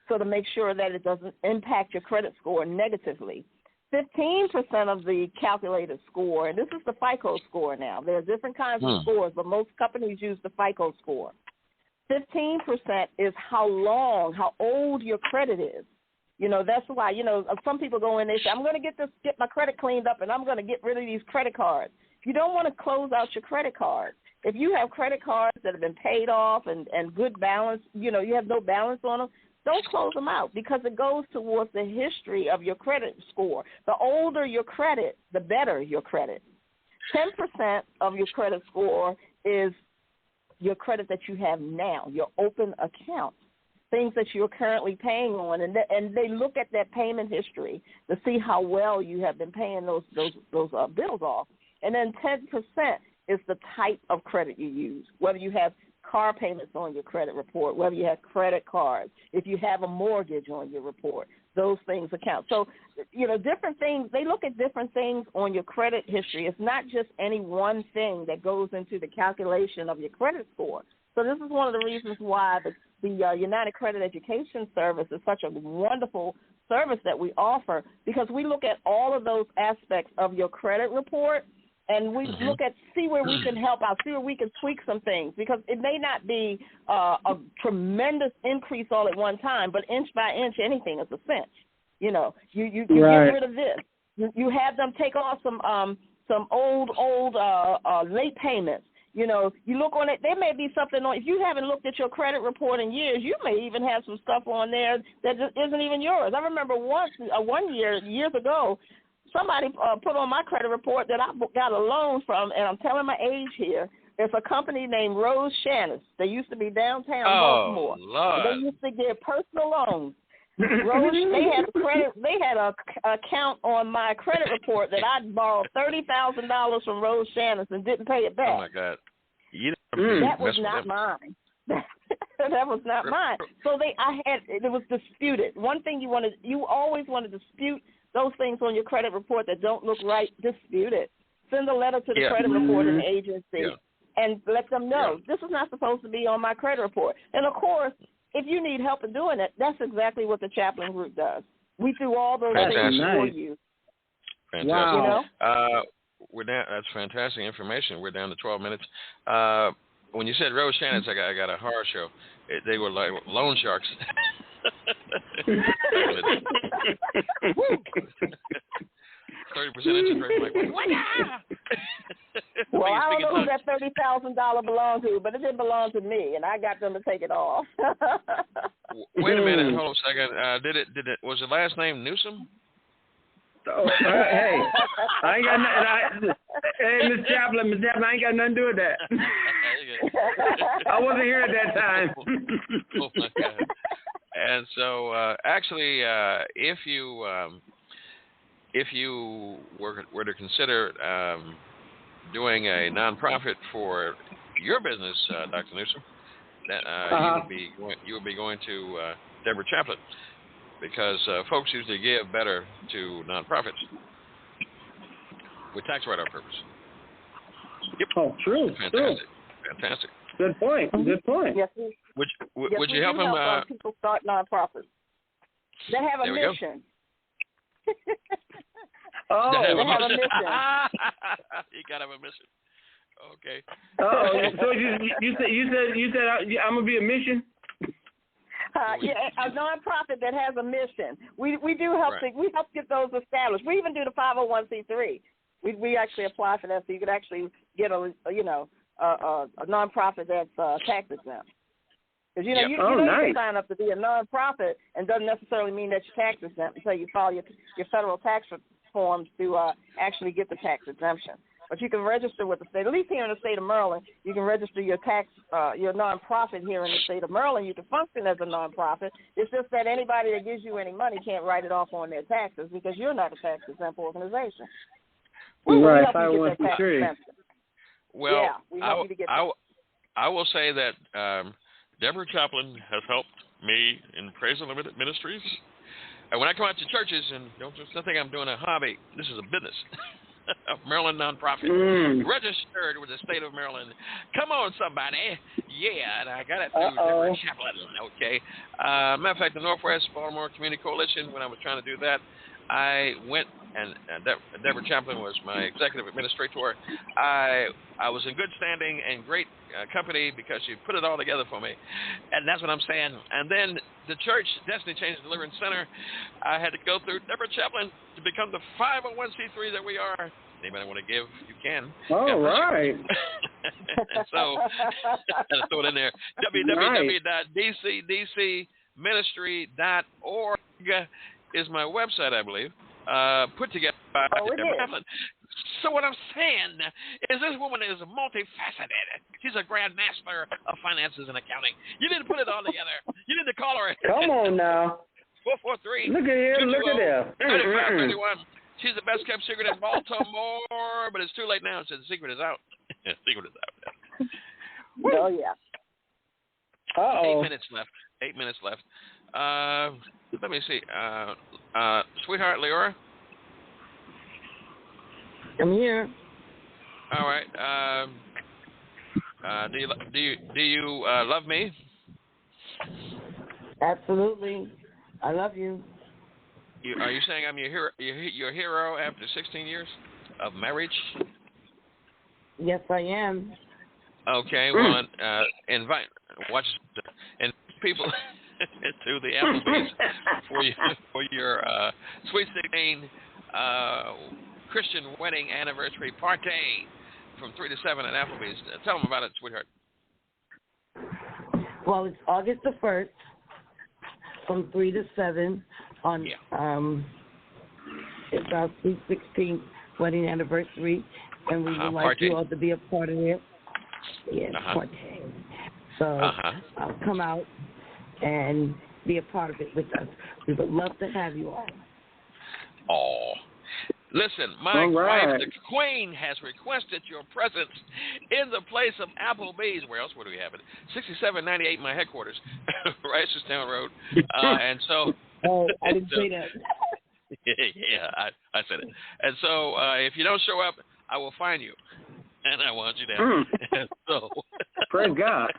so to make sure that it doesn't impact your credit score negatively. 15% of the calculated score, and this is the FICO score now. There are different kinds of scores, but most companies use the FICO score. 15% is how old your credit is. You know, that's why, you know, some people go in, they say, I'm going to get my credit cleaned up, and I'm going to get rid of these credit cards. You don't want to close out your credit cards. If you have credit cards that have been paid off and good balance, you know, you have no balance on them, don't close them out because it goes towards the history of your credit score. The older your credit, the better your credit. 10% of your credit score is your credit that you have now, your open account, things that you're currently paying on, and they look at that payment history to see how well you have been paying those bills off. And then 10% is the type of credit you use, whether you have car payments on your credit report, whether you have credit cards, if you have a mortgage on your report, those things account. So, you know, different things, they look at different things on your credit history. It's not just any one thing that goes into the calculation of your credit score. So this is one of the reasons why the United Credit Education Service is such a wonderful service that we offer, because we look at all of those aspects of your credit report. And we look at, see where we can help out, see where we can tweak some things, because it may not be a tremendous increase all at one time, but inch by inch, anything is a cinch. You know, you get rid of this. You have them take off some old late payments. You know, you look on it, there may be something on, if you haven't looked at your credit report in years, you may even have some stuff on there that just isn't even yours. I remember one year, years ago, somebody put on my credit report that I got a loan from, and I'm telling my age here. It's a company named Rose Shannis. They used to be downtown Baltimore. Lord. They used to give personal loans. Rose, they had a account on my credit report that I borrowed $30,000 from Rose Shannis and didn't pay it back. Oh my God! That was not mine. That was not mine. So it was disputed. One thing you always want to dispute those things on your credit report that don't look right, dispute it. Send a letter to the credit reporting agency and let them know this is not supposed to be on my credit report. And, of course, if you need help in doing it, that's exactly what the Chaplain Group does. We do all those things for you. Fantastic. Wow. You know? That's fantastic information. We're down to 12 minutes. When you said Rose Shannon's, I got a horror show. They were like loan sharks. 30% interest rate. Like, what? Well, I don't know who that $30,000 belonged to, but it didn't belong to me, and I got them to take it off. Wait a minute, hold on a second. Was the last name Newsom? Oh, hey, I ain't got nothing. Hey, Miss Chaplin, I ain't got nothing to do with that. I wasn't here at that time. Oh my God. And so, actually, if you were to consider doing a nonprofit for your business, Dr. Newsom, that you would be going to Debra Chaplin, because folks usually give better to nonprofits with tax write-off purpose. Yep. Oh, true. Fantastic. Good point. Yes, would you help them? People start nonprofits. They have a mission. They have a mission. You gotta have a mission. Okay. So you said I'm gonna be a mission. A nonprofit that has a mission. We do help. We help get those established. We even do the 501c3. We actually apply for that, so you could actually get a nonprofit that's tax exempt. Because you can sign up to be a nonprofit, and doesn't necessarily mean that you're tax exempt until you file your federal tax forms to actually get the tax exemption. But you can register with the state. At least here in the state of Maryland, you can register your nonprofit here in the state of Maryland. You can function as a nonprofit. It's just that anybody that gives you any money can't write it off on their taxes because you're not a tax exempt organization. Right, 501c3. Well, yeah, I will say that Debra Chaplin has helped me in Praise Unlimited Ministries. And when I come out to churches, and don't think I'm doing a hobby, this is a business. a Maryland nonprofit, registered with the state of Maryland. Come on, somebody. Yeah, and I got it through Debra Chaplin. Okay. Matter of fact, the Northwest Baltimore Community Coalition, when I was trying to do that, I went, and Debra Chaplin was my executive administrator. I was in good standing and great company because she put it all together for me. And that's what I'm saying. And then the church, Destiny Change Deliverance Center, I had to go through Debra Chaplin to become the 501c3 that we are. Anybody want to give? You can. All right. So, I had to throw it in there. www.dcdcministry.org is my website, I believe, put together by Debra Chaplin. So what I'm saying is this woman is multifaceted. She's a grand master of finances and accounting. You need to put it all together. You need to call her. Come on now. 443. Look at here. Look at there. 3531. She's the best kept secret in Baltimore, but it's too late now. So the secret is out. The secret is out. Oh, yeah. Uh-oh. 8 minutes left. 8 minutes left. Let me see. Sweetheart Leora? I'm here. All right. Do you love me? Absolutely. I love you. Are you saying I'm your hero after 16 years of marriage? Yes, I am. Okay. Well, invite people to the Applebee's for your Sweet 16 Christian wedding anniversary party from 3 to 7 at Applebee's. Tell them about it, sweetheart. Well, it's August the 1st from 3 to 7 on it's our Sweet 16 wedding anniversary, and we would like you all to be a part of it. Yes, party. So I'll come out and be a part of it with us. We would love to have you all. Oh. Listen, my wife, the Queen, has requested your presence in the place of Applebee's. Where else would we have it? 6798, my headquarters, Ricestown Road. And so... Oh, I didn't say that. Yeah, I said it. And so if you don't show up, I will fine you. And I want you down. So... Praise God.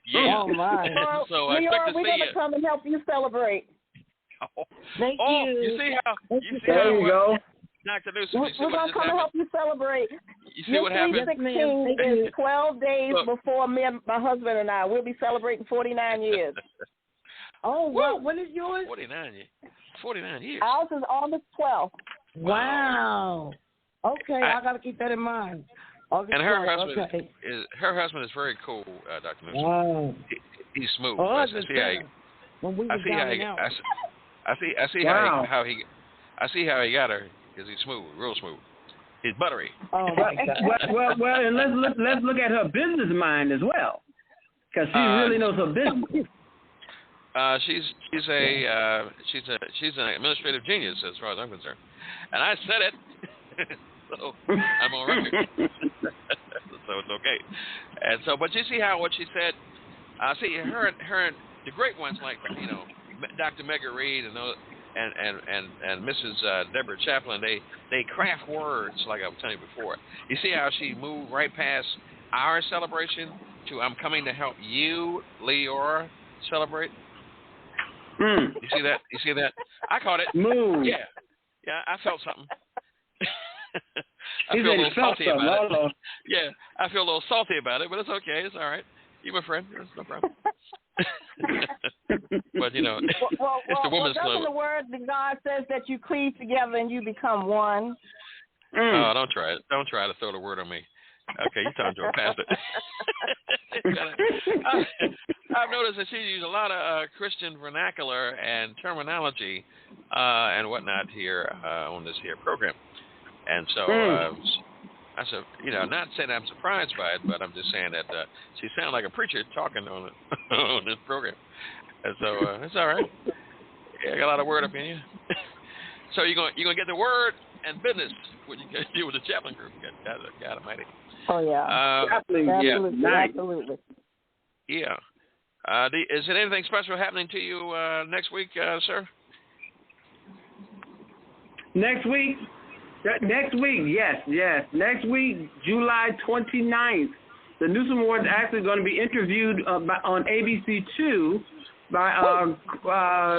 Yeah. Oh, my. So I expect to see you. We're going to come and help you celebrate. Thank you. You see how... There you go. Dr. Newsom, We're going to come and help you celebrate. You see what happened? 16 is 12 days before me and my husband and I. We'll be celebrating 49 years. Oh, wow. When is yours? 49 years. Ours is August 12th. Wow. Okay, I got to keep that in mind. August and her 12th, husband is very cool, Dr. Newsom. Wow. He's smooth. Oh, I see how he got her. Because he's smooth, real smooth. He's buttery. Oh my God. well, and let's look at her business mind as well, because she really knows her business. She's an administrative genius as far as I'm concerned, and I said it, so I'm on record. So it's okay. And so, but you see how what she said. See her and the great ones like Dr. Megha Reed and those. And Mrs. Debra Chaplin, they craft words like I was telling you before. You see how she moved right past our celebration to I'm coming to help you, Leora, celebrate? You see that? I caught it. Move. Yeah, I felt something. I feel a little salty about it. Yeah, I feel a little salty about it, but it's okay. It's all right. You're my friend. There's no problem. But it's the woman's club. The word that God says that you cleave together and you become one. Oh, don't try it. Don't try to throw the word on me. Okay, you're talking to a pastor. I've noticed that she uses a lot of Christian vernacular and terminology and whatnot here on this here program. And so I said, not saying I'm surprised by it, but I'm just saying that she sounded like a preacher talking on this program. And so it's all right. Yeah, I got a lot of word up in you. So you're gonna get the word and business when you deal with the Chaplain Group. God Almighty. Oh yeah. Absolutely. Yeah. Is there anything special happening to you next week, sir? Next week, Next week, yes. Next week, July 29th, the Newsom Awards actually going to be interviewed on ABC2 by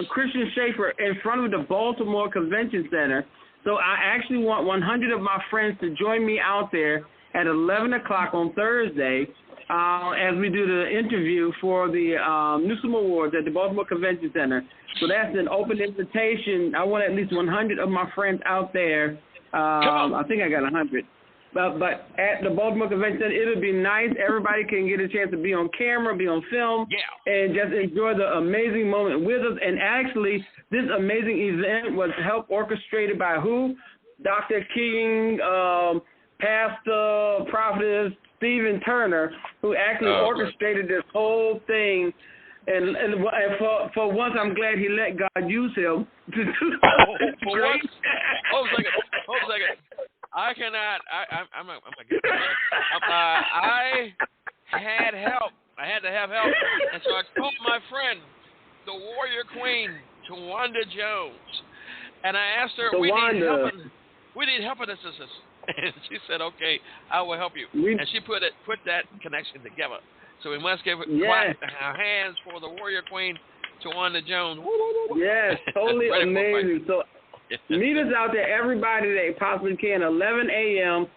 Christian Schaefer in front of the Baltimore Convention Center. So I actually want 100 of my friends to join me out there at 11 o'clock on Thursday as we do the interview for the Newsom Awards at the Baltimore Convention Center. So that's an open invitation. I want at least 100 of my friends out there. I think I got 100. But at the Baltimore Convention Center, it'll be nice. Everybody can get a chance to be on camera, be on film, and just enjoy the amazing moment with us. And actually, this amazing event was helped orchestrated by who? Dr. King, Pastor, Prophetess Stephen Turner, who actually orchestrated this whole thing. And for once, I'm glad he let God use him to do something great. Hold a second. I cannot. I'm not good. I had help. I had to have help, and so I called my friend, the Warrior Queen, Tawanda Jones, and I asked her, "We need help in this." And she said, "Okay, I will help you." And she put that connection together. So we must give our hands for the Warrior Queen, Tawanda Jones. Yes, totally amazing. So meet us out there, everybody that possibly can, 11 a.m.,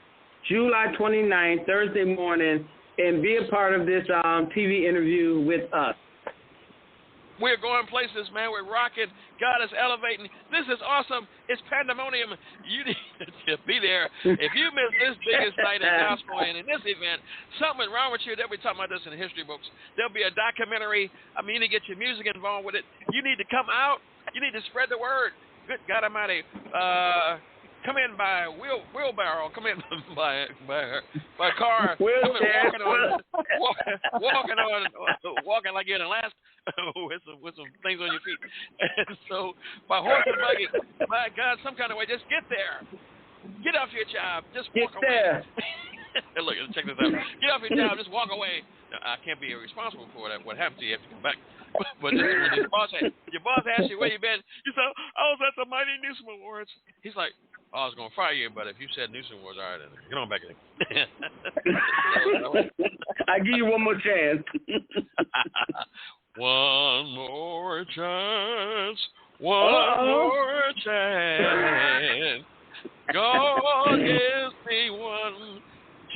July 29th, Thursday morning, and be a part of this TV interview with us. We're going places, man. We're rocking. God is elevating. This is awesome. It's pandemonium. You need to be there. If you miss this biggest night in gospel and in this event, something is wrong with you. They'll be talking about this in the history books. There'll be a documentary. I mean, you need to get your music involved with it. You need to come out. You need to spread the word. Good God Almighty. Come in by wheelbarrow. Come in by car. Walking like you're in Alaska with some things on your feet. And so by horse and buggy, my God, some kind of way, just get there. Get off your job. Just walk away. Look, check this out. Get off your job. Just walk away. Now, I can't be responsible for that. What happened to you? You have to come back. But this is when your boss asks you where you been. You say, I was at the Mighty Newsom Awards. He's like, I was going to fire you, but if you said Newsom Awards, all right, then get on back in. I give you one more chance. One more chance. One more chance. God gives me one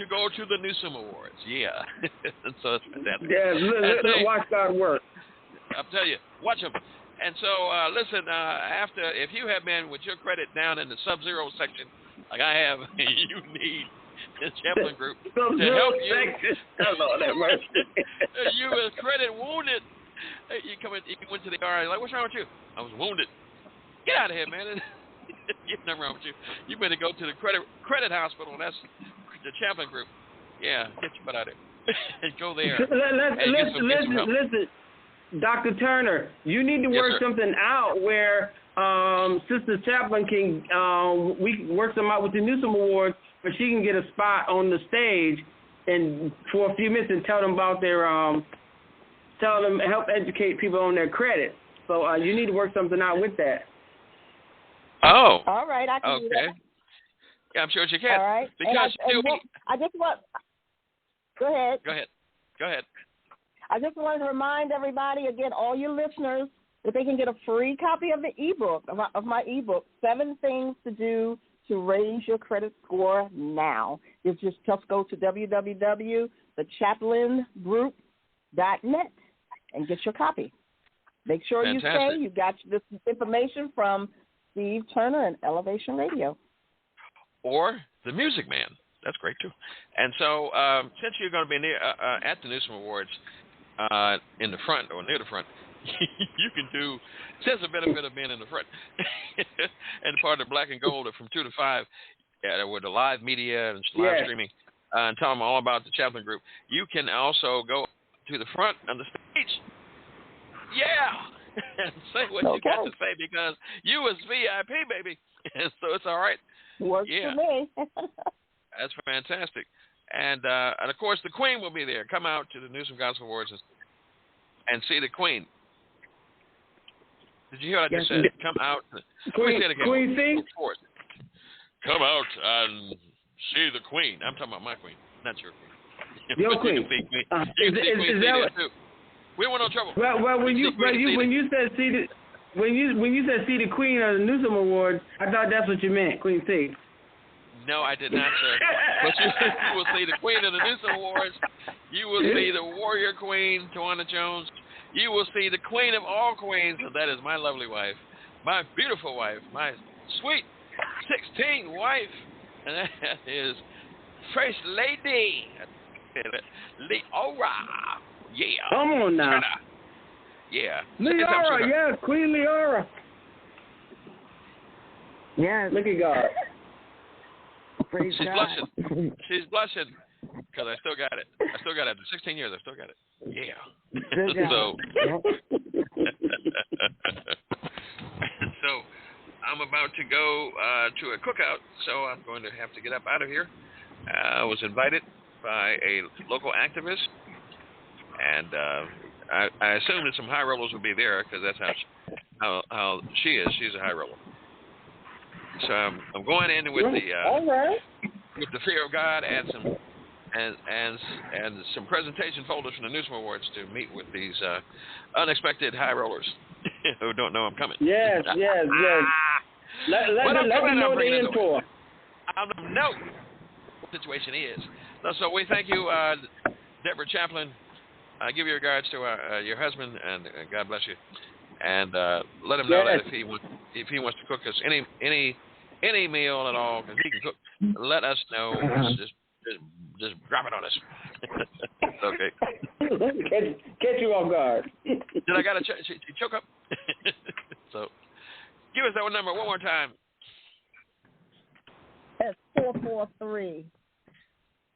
to go to the Newsom Awards. Yeah. So it's fantastic. Yeah, let's watch God work. I'll tell you, watch them. And so, listen, if you have been with your credit down in the sub-zero section, like I have, you need the Chaplain Group to help you. You were credit wounded. You went to the RI, like, what's wrong with you? I was wounded. Get out of here, man. There's nothing wrong with you. You better go to the credit hospital, and that's the Chaplain Group. Yeah, get your butt out of there. And go there. Listen. Dr. Turner, you need to work something out where Sister Chaplin can we work something out with the Newsom Awards where she can get a spot on the stage and for a few minutes and tell them about their help educate people on their credit. So you need to work something out with that. Oh. All right, I can do that. Yeah, I'm sure you can. All right. Because I just want. Go ahead. Go ahead. I just wanted to remind everybody, again, all your listeners, that they can get a free copy of the ebook, of my ebook, 7 Things to Do to Raise Your Credit Score Now. You just go to www.thechaplaingroup.net and get your copy. Make sure you say you got this information from Steve Turner and Elevation Radio. Or the Music Man. That's great, too. And so since you're going to be near at the Newsom Awards, in the front or near the front, you can do. There's a benefit of being in the front and part of the Black and Gold from 2 to 5, with the live media and live streaming, and tell them all about the Chaplain Group. You can also go to the front on the stage, and say what you got to say because you was VIP, baby, and so it's all right. Works for me. That's fantastic. And of course, the Queen will be there. Come out to the Newsom Gospel Awards and see the Queen. Did you hear what I just said? Come out. Queen C? come out and see the queen. I'm talking about my queen, not your queen. Your queen. You can see queen. You can see queen too. We want no trouble. Well, when you said see the when you said see the queen of the Newsom Awards, I thought that's what you meant, Queen C. No, I did not, sir. But you will see the queen of the Newsom Awards. You will see the warrior queen, Tawana Jones. You will see the queen of all queens, and that is my lovely wife, my beautiful wife, my sweet 16 wife, and that is First Lady Leora. Yeah. Come on now. Yeah. Leora, yeah, Queen Leora. Yes. Look at God. Praise She's God. blushing. She's blushing because I still got it. After 16 years, I still got it. Yeah. So, so I'm about to go to a cookout, so I'm going to have to get up out of here. I was invited by a local activist, and I assume that some high rollers will be there because that's how she is. She's a high roller. So I'm going in with the fear of God and some presentation folders from the Newsom Awards to meet with these unexpected high rollers who don't know I'm coming. Yes. Let them know what they're in for. I don't know what the situation is. So we thank you, Debra Chaplin. I give your regards to your husband, and God bless you. And let him know that if he wants to cook us any meal at all, because he can cook, let us know. Just drop it on us. Okay. Catch you off guard. Did I got to choke up? So give us that number one more time. That's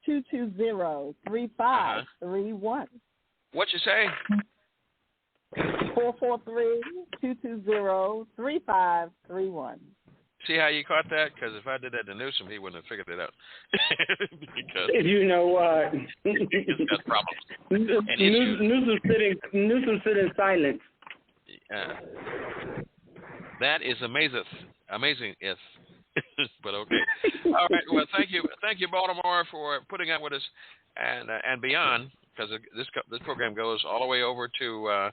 443-220-3531. What you say? 443-220-3531. See how you caught that? Because if I did that to Newsom, he wouldn't have figured it out. Because you know what? He's got problems. Newsom sit in silence. That is amazing. Yes. But okay. All right. Well, thank you, Baltimore, for putting up with us and beyond, because this program goes all the way over to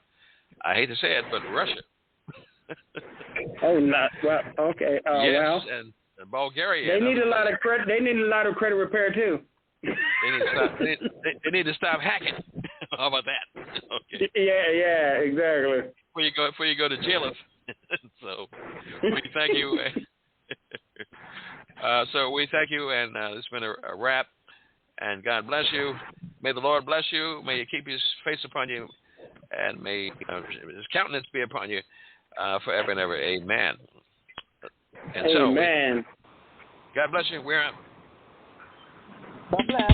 I hate to say it, but Russia. Oh, not well. Okay. Yes, well, and Bulgaria. They need a lot of credit. They need a lot of credit repair too. They need to stop hacking. How about that? Okay. Yeah, exactly. Before you go to jail. So we thank you. So we thank you, and it's been a wrap. And God bless you. May the Lord bless you. May He keep His face upon you, and may His countenance be upon you forever and ever. Amen. And amen. So God bless you. We're out. God bless.